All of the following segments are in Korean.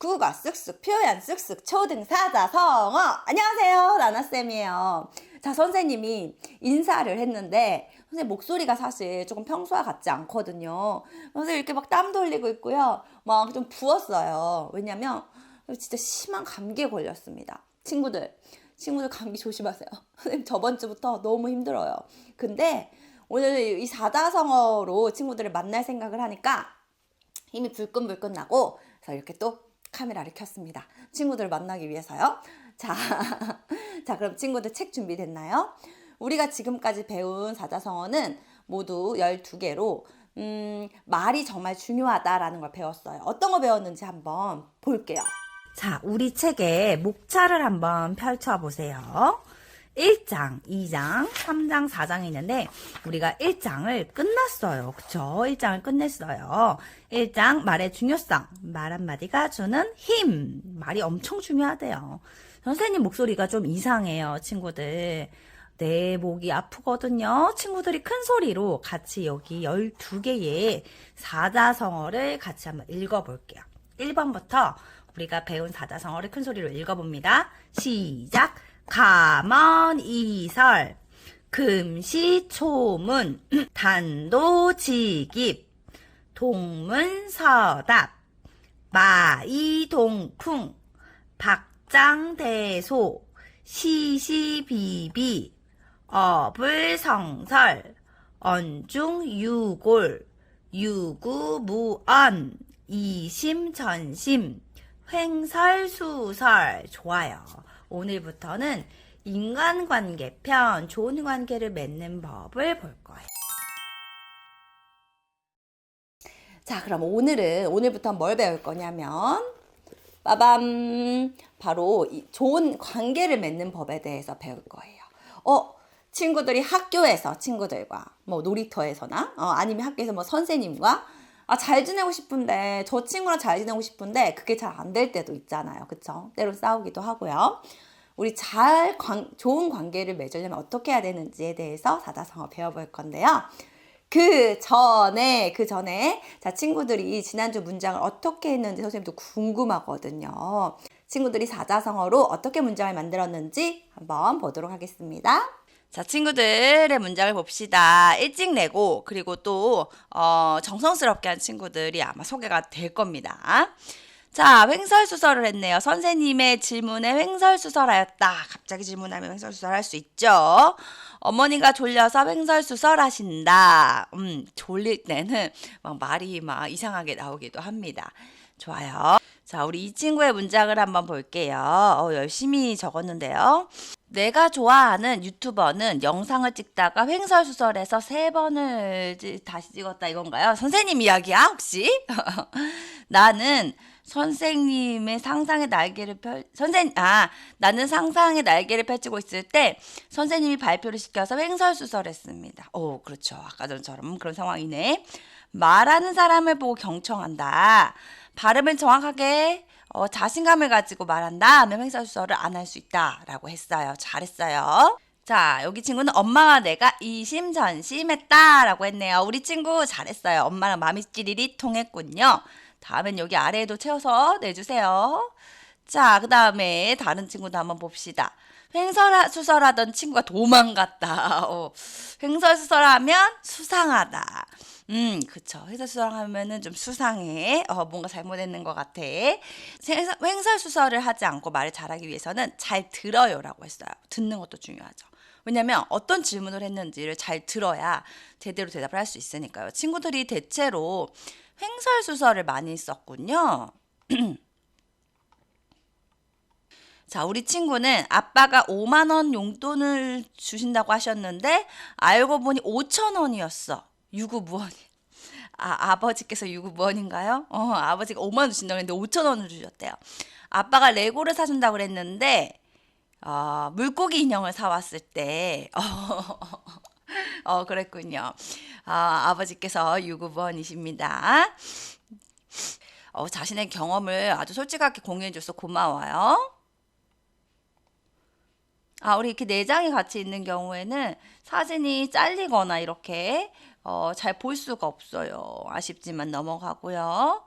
국어 쓱쓱, 표현 쓱쓱, 초등, 사자, 성어. 안녕하세요, 나나쌤이에요. 자, 선생님이 인사를 했는데 선생님 목소리가 사실 조금 평소와 같지 않거든요. 선생님 이렇게 막 땀도 흘리고 있고요. 막 좀 부었어요. 왜냐면 진짜 심한 감기에 걸렸습니다. 친구들 감기 조심하세요. 선생님 저번 주부터 너무 힘들어요. 근데 오늘 이 사자성어로 친구들을 만날 생각을 하니까 힘이 불끈불끈 나고, 그래서 이렇게 또 카메라를 켰습니다. 친구들을 만나기 위해서요. 자, 자, 그럼 친구들 책 준비됐나요? 우리가 지금까지 배운 사자성어는 모두 12개로 말이 정말 중요하다라는 걸 배웠어요. 어떤 거 배웠는지 한번 볼게요. 자, 우리 책에 목차를 한번 펼쳐보세요. 1장, 2장, 3장, 4장이 있는데 우리가 1장을 끝났어요. 그쵸? 1장을 끝냈어요. 1장 말의 중요성, 말 한마디가 주는 힘. 말이 엄청 중요하대요. 선생님 목소리가 좀 이상해요, 친구들. 내 목이 아프거든요. 친구들이 큰 소리로 같이 여기 12개의 사자성어를 같이 한번 읽어볼게요. 1번부터 우리가 배운 사자성어를 큰 소리로 읽어봅니다. 시작! 가먼이설, 금시초문, 단도직입, 동문서답, 마이동풍, 박장대소, 시시비비, 어불성설, 언중유골, 유구무언, 이심전심, 횡설수설. 좋아요. 오늘부터는 인간관계 편, 좋은 관계를 맺는 법을 볼 거예요. 자, 그럼 오늘부터 뭘 배울 거냐면, 빠밤! 바로 이 좋은 관계를 맺는 법에 대해서 배울 거예요. 친구들이 학교에서 친구들과, 뭐 놀이터에서나, 아니면 학교에서 뭐 선생님과, 잘 지내고 싶은데, 저 친구랑 잘 지내고 싶은데, 그게 잘 안 될 때도 있잖아요. 그쵸? 때론 싸우기도 하고요. 우리 좋은 관계를 맺으려면 어떻게 해야 되는지에 대해서 사자성어 배워볼 건데요. 그 전에, 자, 친구들이 지난주 문장을 어떻게 했는지 선생님도 궁금하거든요. 친구들이 사자성어로 어떻게 문장을 만들었는지 한번 보도록 하겠습니다. 자, 친구들의 문장을 봅시다. 일찍 내고, 그리고 또, 정성스럽게 한 친구들이 아마 소개가 될 겁니다. 자, 횡설수설을 했네요. 선생님의 질문에 횡설수설하였다. 갑자기 질문하면 횡설수설할 수 있죠. 어머니가 졸려서 횡설수설하신다. 졸릴 때는 막 말이 막 이상하게 나오기도 합니다. 좋아요. 자, 우리 이 친구의 문장을 한번 볼게요. 열심히 적었는데요. 내가 좋아하는 유튜버는 영상을 찍다가 횡설수설해서 3번을 다시 찍었다, 이건가요? 선생님 이야기야, 혹시? 나는 상상의 날개를 펼치고 있을 때 선생님이 발표를 시켜서 횡설수설했습니다. 그렇죠. 아까 전처럼 그런 상황이네. 말하는 사람을 보고 경청한다. 발음을 정확하게 자신감을 가지고 말한다 하면 횡설수설을 안 할 수 있다라고 했어요. 잘했어요. 자, 여기 친구는 엄마와 내가 이심전심했다라고 했네요. 우리 친구 잘했어요. 엄마랑 마음이 찌리리 통했군요. 다음엔 여기 아래에도 채워서 내주세요. 자, 그 다음에 다른 친구도 한번 봅시다. 횡설수설하던 친구가 도망갔다. 횡설수설하면 수상하다. 그쵸. 횡설수설하면은 좀 수상해. 뭔가 잘못했는 것 같아. 횡설수설을 하지 않고 말을 잘하기 위해서는 잘 들어요라고 했어요. 듣는 것도 중요하죠. 왜냐면 어떤 질문을 했는지를 잘 들어야 제대로 대답을 할 수 있으니까요. 친구들이 대체로 횡설수설을 많이 썼군요. 자, 우리 친구는 아빠가 5만 원 용돈을 주신다고 하셨는데 알고 보니 5천 원이었어. 유구무원이. 아버지께서 유구무원인가요? 아버지가 5만 원 주신다고 했는데 5천 원을 주셨대요. 아빠가 레고를 사준다고 그랬는데 물고기 인형을 사왔을 때 그랬군요. 아버지께서 유구무원이십니다. 자신의 경험을 아주 솔직하게 공유해줘서 고마워요. 우리 이렇게 4장이 같이 있는 경우에는 사진이 잘리거나 이렇게 잘 볼 수가 없어요. 아쉽지만 넘어가고요.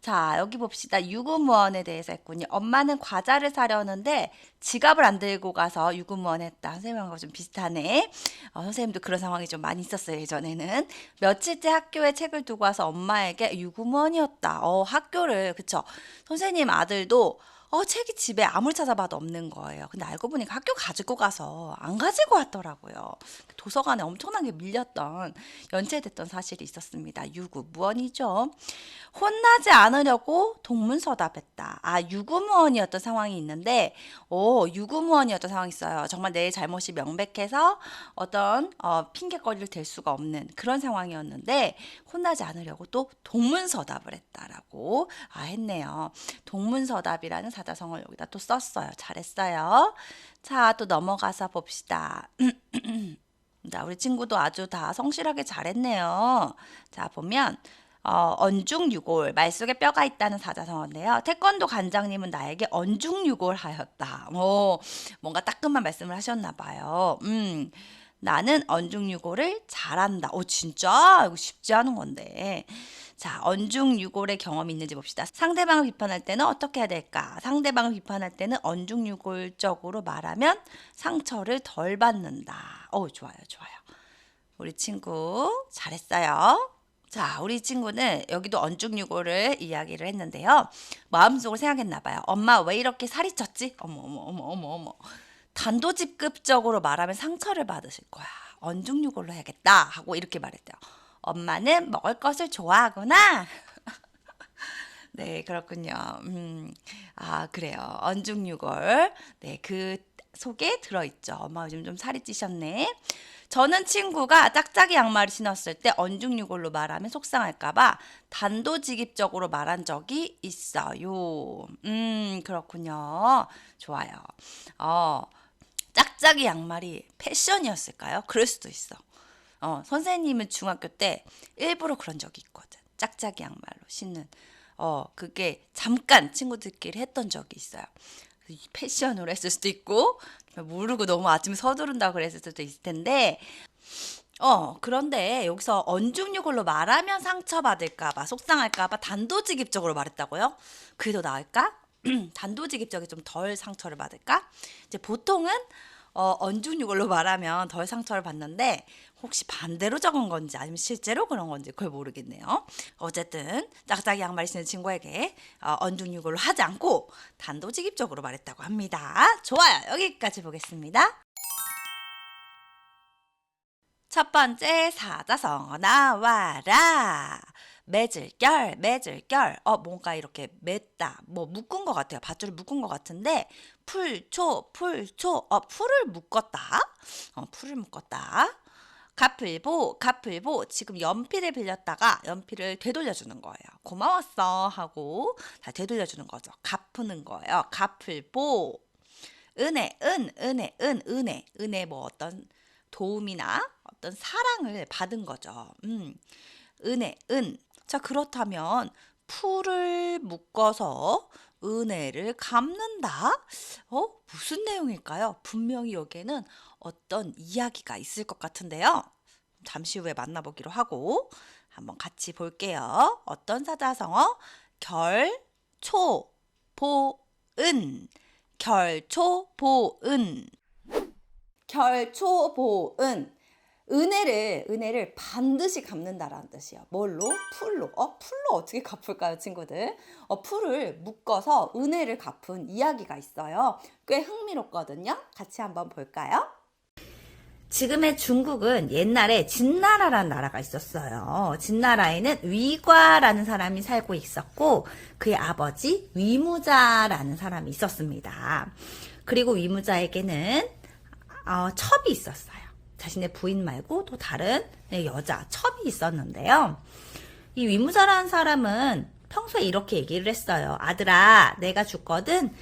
자, 여기 봅시다. 유구무원에 대해서 했군요. 엄마는 과자를 사려는데 지갑을 안 들고 가서 유구무원 했다. 선생님하고 좀 비슷하네. 선생님도 그런 상황이 좀 많이 있었어요, 예전에는. 며칠째 학교에 책을 두고 와서 엄마에게 유구무원이었다. 학교를, 그쵸. 선생님 아들도 책이 집에 아무리 찾아봐도 없는 거예요. 근데 알고 보니까 학교 가지고 가서 안 가지고 왔더라고요. 도서관에 엄청나게 밀렸던, 연체됐던 사실이 있었습니다. 유구무원이죠. 혼나지 않으려고 동문서답했다. 유구무원이었던 상황이 있는데, 유구무원이었던 상황이 있어요. 정말 내 잘못이 명백해서 어떤 핑계거리를 댈 수가 없는 그런 상황이었는데, 혼나지 않으려고 또 동문서답을 했다라고 했네요. 동문서답이라는 사자성어를 여기다 또 썼어요. 잘했어요. 자, 또 넘어가서 봅시다. 자, 우리 친구도 아주 다 성실하게 잘했네요. 자, 보면 언중유골, 말 속에 뼈가 있다는 사자성어인데요. 태권도 관장님은 나에게 언중유골 하였다. 뭔가 따끔한 말씀을 하셨나 봐요. 나는 언중유골을 잘한다. 진짜? 이거 쉽지 않은 건데. 자, 언중유골의 경험이 있는지 봅시다. 상대방을 비판할 때는 어떻게 해야 될까? 상대방을 비판할 때는 언중유골적으로 말하면 상처를 덜 받는다. 좋아요, 좋아요. 우리 친구 잘했어요. 자, 우리 친구는 여기도 언중유골을 이야기를 했는데요. 마음속으로 생각했나 봐요. 엄마 왜 이렇게 살이 쪘지? 어머. 단도직입적으로 말하면 상처를 받으실 거야. 언중유골로 해야겠다 하고 이렇게 말했대요. 엄마는 먹을 것을 좋아하구나. 네, 그렇군요. 그래요. 언중유골. 네, 그 속에 들어있죠. 엄마 요즘 좀 살이 찌셨네. 저는 친구가 짝짝이 양말을 신었을 때 언중유골로 말하면 속상할까봐 단도직입적으로 말한 적이 있어요. 그렇군요. 좋아요. 짝짝이 양말이 패션이었을까요? 그럴 수도 있어. 선생님은 중학교 때 일부러 그런 적이 있거든. 짝짝이 양말로 신는. 그게 잠깐 친구들끼리 했던 적이 있어요. 패션으로 했을 수도 있고, 모르고 너무 아침에 서두른다고 그랬을 수도 있을 텐데, 그런데 여기서 언중유골로 말하면 상처받을까봐, 속상할까봐 단도직입적으로 말했다고요? 그게 더 나을까? 단도직입적이 좀 덜 상처를 받을까? 이제 보통은 언중유골로 말하면 덜 상처를 받는데 혹시 반대로 적은 건지 아니면 실제로 그런 건지 그걸 모르겠네요. 어쨌든 짝짝이 양말 신는 친구에게 언중유골로 하지 않고 단도직입적으로 말했다고 합니다. 좋아요. 여기까지 보겠습니다. 첫 번째 사자성어 나와라. 맺을결, 뭔가 이렇게 맺다, 묶은 것 같아요. 밧줄을 묶은 것 같은데, 풀초, 풀을 묶었다. 풀을 묶었다. 가풀보, 지금 연필을 빌렸다가 연필을 되돌려주는 거예요. 고마웠어 하고 다 되돌려주는 거죠. 갚는 거예요. 가풀보. 은혜, 은혜, 어떤 도움이나 어떤 사랑을 받은 거죠. 은혜, 자, 그렇다면 풀을 묶어서 은혜를 갚는다? 무슨 내용일까요? 분명히 여기에는 어떤 이야기가 있을 것 같은데요. 잠시 후에 만나보기로 하고 한번 같이 볼게요. 어떤 사자성어? 결초보은. 은혜를 반드시 갚는다라는 뜻이에요. 뭘로? 풀로. 풀로 어떻게 갚을까요, 친구들? 풀을 묶어서 은혜를 갚은 이야기가 있어요. 꽤 흥미롭거든요. 같이 한번 볼까요? 지금의 중국은 옛날에 진나라라는 나라가 있었어요. 진나라에는 위과라는 사람이 살고 있었고 그의 아버지 위무자라는 사람이 있었습니다. 그리고 위무자에게는 첩이 있었어요. 자신의 부인 말고 또 다른 여자 첩이 있었는데요. 이 위무자라는 사람은 평소에 이렇게 얘기를 했어요. 아들아, 내가 죽거든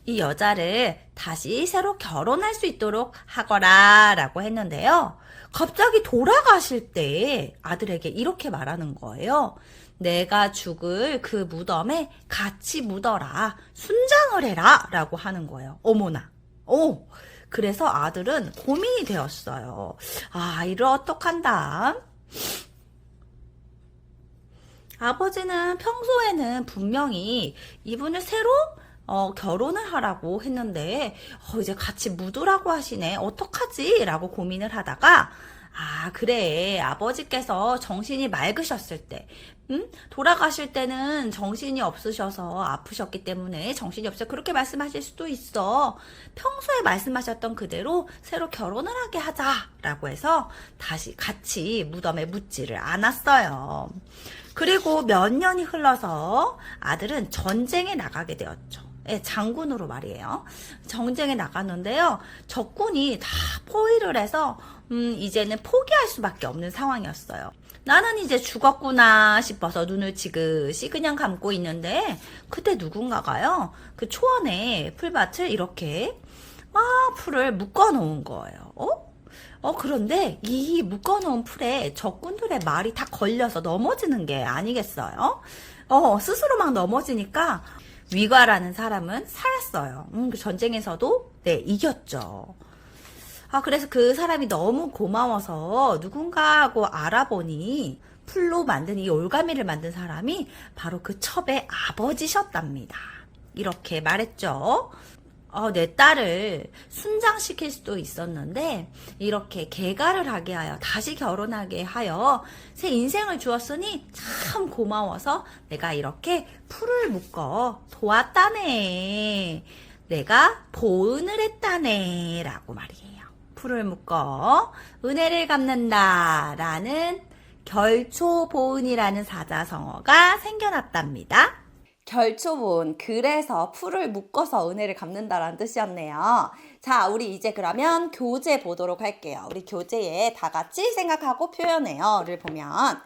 이 여자를 다시 새로 결혼할 수 있도록 하거라 라고 했는데요. 갑자기 돌아가실 때 아들에게 이렇게 말하는 거예요. 내가 죽을 그 무덤에 같이 묻어라. 순장을 해라 라고 하는 거예요. 어머나. 그래서 아들은 고민이 되었어요. 이를 어떡한다. 아버지는 평소에는 분명히 이분을 새로 결혼을 하라고 했는데 이제 같이 묻으라고 하시네. 어떡하지? 라고 고민을 하다가 그래. 아버지께서 정신이 맑으셨을 때, 돌아가실 때는 정신이 없으셔서 아프셨기 때문에 정신이 없어. 그렇게 말씀하실 수도 있어. 평소에 말씀하셨던 그대로 새로 결혼을 하게 하자라고 해서 다시 같이 무덤에 묻지를 않았어요. 그리고 몇 년이 흘러서 아들은 전쟁에 나가게 되었죠. 예, 장군으로 말이에요. 전쟁에 나갔는데요. 적군이 다 포위를 해서 이제는 포기할 수밖에 없는 상황이었어요. 나는 이제 죽었구나 싶어서 눈을 지그시 그냥 감고 있는데 그때 누군가가요. 그 초원에 풀밭을 이렇게 풀을 묶어 놓은 거예요. 그런데 이 묶어놓은 풀에 적군들의 말이 다 걸려서 넘어지는 게 아니겠어요? 스스로 막 넘어지니까 위가라는 사람은 살았어요. 그 전쟁에서도 네, 이겼죠. 그래서 그 사람이 너무 고마워서 누군가 하고 알아보니 풀로 만든 이 올가미를 만든 사람이 바로 그 첩의 아버지셨답니다. 이렇게 말했죠. 내 딸을 순장시킬 수도 있었는데 이렇게 개가를 하게 하여 다시 결혼하게 하여 새 인생을 주었으니 참 고마워서 내가 이렇게 풀을 묶어 도왔다네. 내가 보은을 했다네 라고 말이에요. 풀을 묶어 은혜를 갚는다 라는 결초보은이라는 사자성어가 생겨났답니다. 결초본, 그래서 풀을 묶어서 은혜를 갚는다라는 뜻이었네요. 자, 우리 이제 그러면 교재 보도록 할게요. 우리 교재에 다 같이 생각하고 표현해요를 보면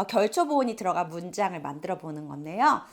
결초보온이 들어간 문장을 만들어 보는 건데요.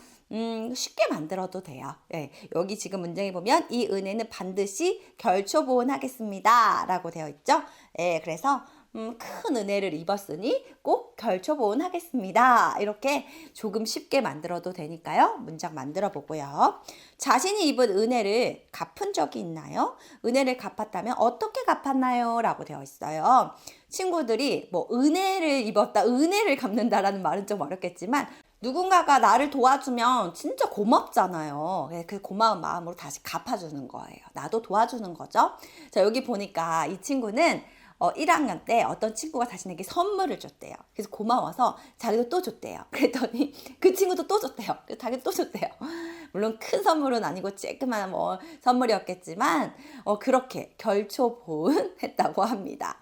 쉽게 만들어도 돼요. 네, 여기 지금 문장에 보면 이 은혜는 반드시 결초보온 하겠습니다 라고 되어 있죠. 네, 그래서 큰 은혜를 입었으니 꼭 결초보온 하겠습니다. 이렇게 조금 쉽게 만들어도 되니까요. 문장 만들어 보고요. 자신이 입은 은혜를 갚은 적이 있나요? 은혜를 갚았다면 어떻게 갚았나요? 라고 되어 있어요. 친구들이 뭐 은혜를 입었다, 은혜를 갚는다라는 말은 좀 어렵겠지만 누군가가 나를 도와주면 진짜 고맙잖아요. 그 고마운 마음으로 다시 갚아주는 거예요. 나도 도와주는 거죠. 자, 여기 보니까 이 친구는 1학년 때 어떤 친구가 자신에게 선물을 줬대요. 그래서 고마워서 자기도 또 줬대요. 그랬더니 그 친구도 또 줬대요. 그래서 자기도 또 줬대요. 물론 큰 선물은 아니고 쬐끄만 선물이었겠지만 그렇게 결초보은 했다고 합니다.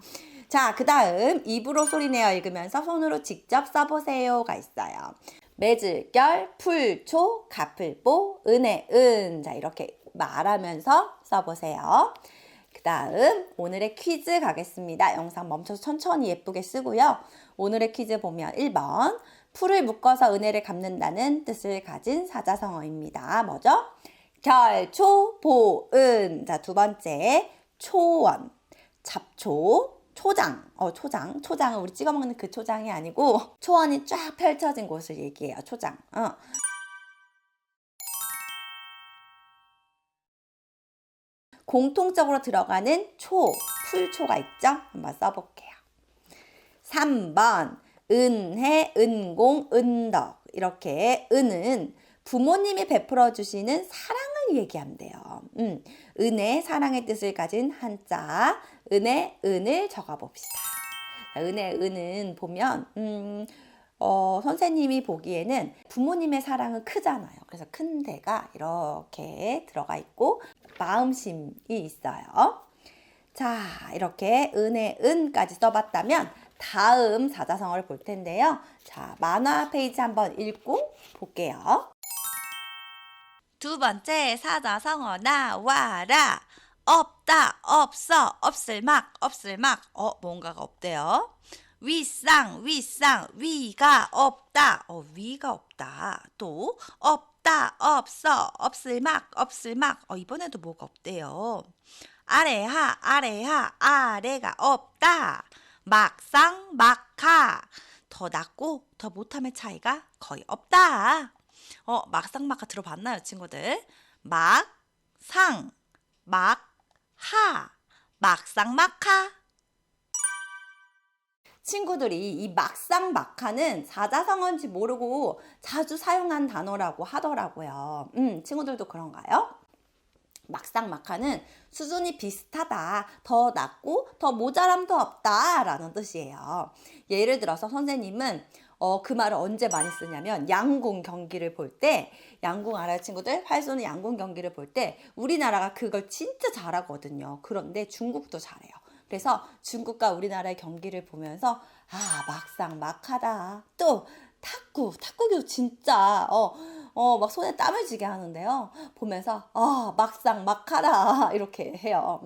자, 그 다음 입으로 소리내어 읽으면서 손으로 직접 써보세요가 있어요. 매질결, 풀초, 갚을보, 은혜, 자, 이렇게 말하면서 써보세요. 그 다음 오늘의 퀴즈 가겠습니다. 영상 멈춰서 천천히 예쁘게 쓰고요. 오늘의 퀴즈 보면 1번 풀을 묶어서 은혜를 갚는다는 뜻을 가진 사자성어입니다. 뭐죠? 결초보은. 자, 두 번째 초원, 잡초, 초장. 초장은 우리 찍어 먹는 그 초장이 아니고 초원이 쫙 펼쳐진 곳을 얘기해요. 초장. 공통적으로 들어가는 풀초가 있죠? 한번 써볼게요. 3번 은혜, 은공, 은덕. 이렇게 은은 부모님이 베풀어 주시는 사랑을 얘기한대요. 은혜, 사랑의 뜻을 가진 한자 은혜, 은을 적어봅시다. 은혜, 은은 보면 선생님이 보기에는 부모님의 사랑은 크잖아요. 그래서 큰 데가 이렇게 들어가 있고 마음심이 있어요. 자, 이렇게 은혜, 은까지 써봤다면 다음 사자성어를 볼 텐데요. 자, 만화 페이지 한번 읽고 볼게요. 두 번째 사자성어 나와라. 없다, 없어, 없을막, 뭔가가 없대요. 윗상, 위가 없다. 위가 없다. 또 없다, 없어, 없을막, 이번에도 뭐가 없대요. 아래하, 아래가 없다. 막상, 막하. 더 낫고 더 못함의 차이가 거의 없다. 막상, 막하 들어봤나요, 친구들? 막상, 막하, 막상, 막하. 친구들이 이 막상막하는 사자성어인지 모르고 자주 사용한 단어라고 하더라고요. 친구들도 그런가요? 막상막하는 수준이 비슷하다, 더 낮고 더 모자람도 없다 라는 뜻이에요. 예를 들어서 선생님은 그 말을 언제 많이 쓰냐면 양궁 경기를 볼 때, 양궁 알아요 친구들? 활 쏘는 양궁 경기를 볼 때 우리나라가 그걸 진짜 잘하거든요. 그런데 중국도 잘해요. 그래서 중국과 우리나라의 경기를 보면서 막상막하다. 또 탁구도 진짜 막 손에 땀을 쥐게 하는데요. 보면서 막상막하다 이렇게 해요.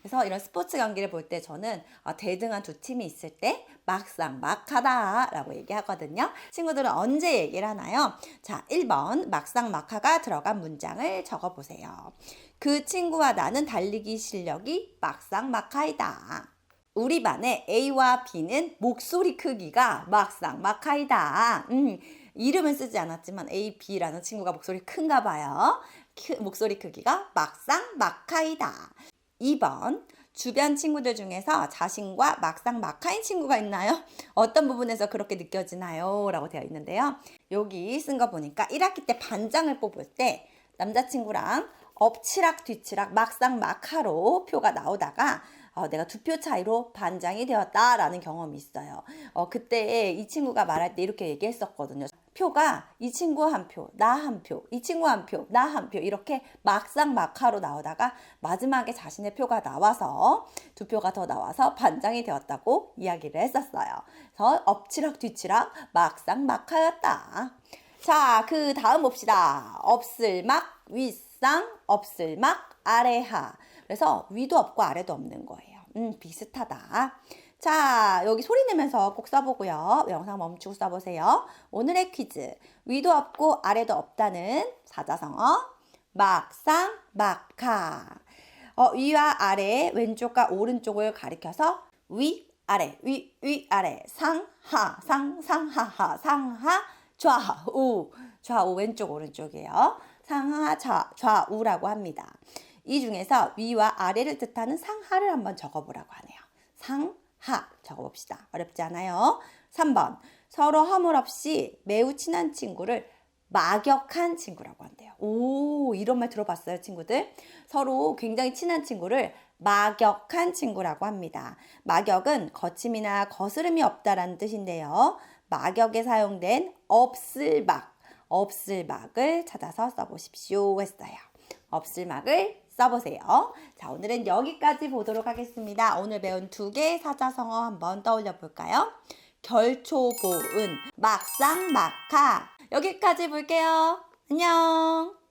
그래서 이런 스포츠 경기를 볼 때 저는 대등한 두 팀이 있을 때 막상막하다라고 얘기하거든요. 친구들은 언제 얘기를 하나요? 자, 1번 막상막하가 들어간 문장을 적어보세요. 그 친구와 나는 달리기 실력이 막상막하이다. 우리 반의 A와 B는 목소리 크기가 막상막하이다. 이름은 쓰지 않았지만 A, B라는 친구가 목소리 큰가 봐요. 목소리 크기가 막상막하이다. 2번 주변 친구들 중에서 자신과 막상막하인 친구가 있나요? 어떤 부분에서 그렇게 느껴지나요? 라고 되어 있는데요. 여기 쓴 거 보니까 1학기 때 반장을 뽑을 때 남자친구랑 엎치락 뒤치락 막상막하로 표가 나오다가 내가 2표 차이로 반장이 되었다라는 경험이 있어요. 그때 이 친구가 말할 때 이렇게 얘기했었거든요. 표가 이 친구 한 표, 나 한 표, 이 친구 한 표, 나 한 표 이렇게 막상막하로 나오다가 마지막에 자신의 표가 나와서 2표가 더 나와서 반장이 되었다고 이야기를 했었어요. 그래서 엎치락 뒤치락 막상막하였다. 자, 그 다음 봅시다. 없을막 윗상, 없을막 아래하. 그래서 위도 없고 아래도 없는 거예요. 비슷하다. 자, 여기 소리 내면서 꼭 써보고요. 영상 멈추고 써보세요. 오늘의 퀴즈. 위도 없고 아래도 없다는 사자성어 막상막하. 위와 아래, 왼쪽과 오른쪽을 가리켜서 위, 아래, 위, 아래, 상하, 상하하, 상하, 좌우. 좌우 왼쪽 오른쪽이에요. 상하, 좌우라고 합니다. 이 중에서 위와 아래를 뜻하는 상하를 한번 적어보라고 하네요. 상하 적어봅시다. 어렵지 않아요. 3번 서로 허물없이 매우 친한 친구를 막역한 친구라고 한대요. 오, 이런 말 들어봤어요, 친구들? 서로 굉장히 친한 친구를 막역한 친구라고 합니다. 막역은 거침이나 거스름이 없다라는 뜻인데요. 막역에 사용된 없을막을 찾아서 써보십시오 했어요. 없을막을 써보세요. 자, 오늘은 여기까지 보도록 하겠습니다. 오늘 배운 2개의 사자성어 한번 떠올려 볼까요? 결초보은, 막상막하. 여기까지 볼게요. 안녕.